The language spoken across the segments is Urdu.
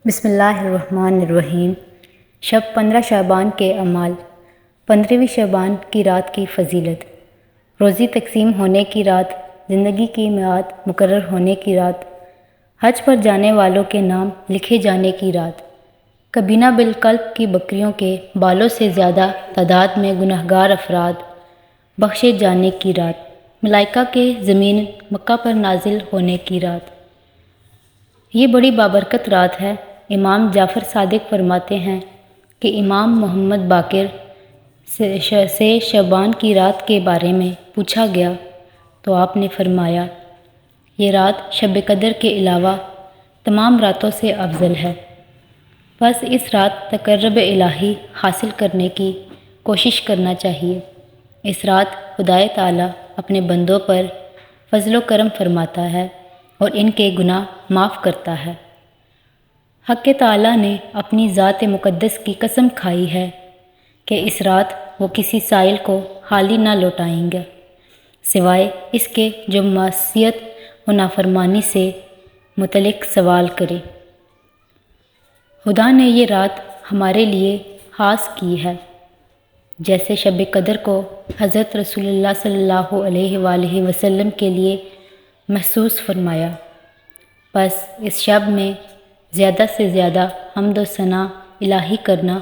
بسم اللہ الرحمن الرحیم۔ شب 15 شعبان کے اعمال۔ 15ویں شعبان کی رات کی فضیلت۔ روزی تقسیم ہونے کی رات، زندگی کی میعاد مقرر ہونے کی رات، حج پر جانے والوں کے نام لکھے جانے کی رات، کبینہ بالقلب کی بکریوں کے بالوں سے زیادہ تعداد میں گنہگار افراد بخشے جانے کی رات، ملائکہ کے زمین مکہ پر نازل ہونے کی رات۔ یہ بڑی بابرکت رات ہے۔ امام جعفر صادق فرماتے ہیں کہ امام محمد باقر سے شعبان کی رات کے بارے میں پوچھا گیا تو آپ نے فرمایا، یہ رات شب قدر کے علاوہ تمام راتوں سے افضل ہے۔ بس اس رات تقرب الہی حاصل کرنے کی کوشش کرنا چاہیے۔ اس رات خدائے تعالیٰ اپنے بندوں پر فضل و کرم فرماتا ہے اور ان کے گناہ معاف کرتا ہے۔ حق تعالیٰ نے اپنی ذات مقدس کی قسم کھائی ہے کہ اس رات وہ کسی سائل کو خالی نہ لوٹائیں گے، سوائے اس کے جو معصیت و نافرمانی سے متعلق سوال کرے۔ خدا نے یہ رات ہمارے لیے خاص کی ہے، جیسے شب قدر کو حضرت رسول اللہ صلی اللہ علیہ وآلہ وسلم کے لیے مخصوص فرمایا۔ بس اس شب میں زیادہ سے زیادہ حمد و ثنا الہی کرنا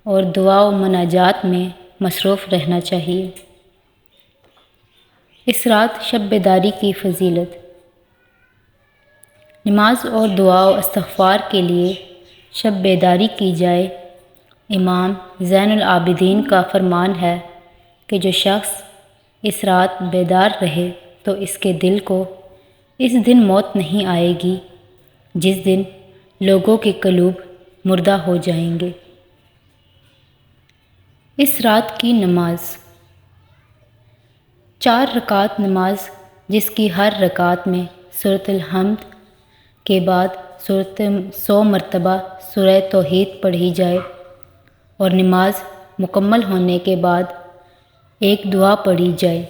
اور دعا و مناجات میں مصروف رہنا چاہیے۔ اس رات شب بیداری کی فضیلت۔ نماز اور دعا و استغفار کے لیے شب بیداری کی جائے۔ امام زین العابدین کا فرمان ہے کہ جو شخص اس رات بیدار رہے تو اس کے دل کو اس دن موت نہیں آئے گی جس دن لوگوں کے قلوب مردہ ہو جائیں گے۔ اس رات کی نماز۔ 4 رکعت نماز جس کی ہر رکعت میں سورۃ الحمد کے بعد 100 مرتبہ سورہ توحید پڑھی جائے اور نماز مکمل ہونے کے بعد ایک دعا پڑھی جائے،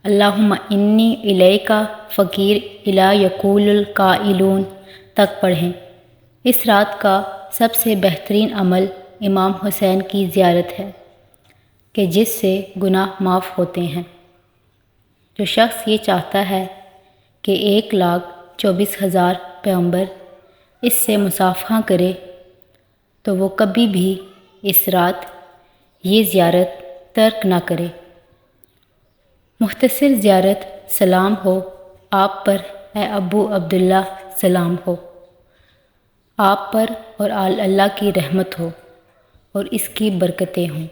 اللہم انی الیک فقیر الی یقول القائلون تک پڑھیں۔ اس رات کا سب سے بہترین عمل امام حسین کی زیارت ہے کہ جس سے گناہ معاف ہوتے ہیں۔ جو شخص یہ چاہتا ہے کہ 1,24,000 پیغمبر اس سے مصافحہ کرے تو وہ کبھی بھی اس رات یہ زیارت ترک نہ کرے۔ مختصر زیارت: سلام ہو آپ پر اے ابو عبداللہ، سلام ہو آپ پر اور آل اللہ کی رحمت ہو اور اس کی برکتیں ہوں۔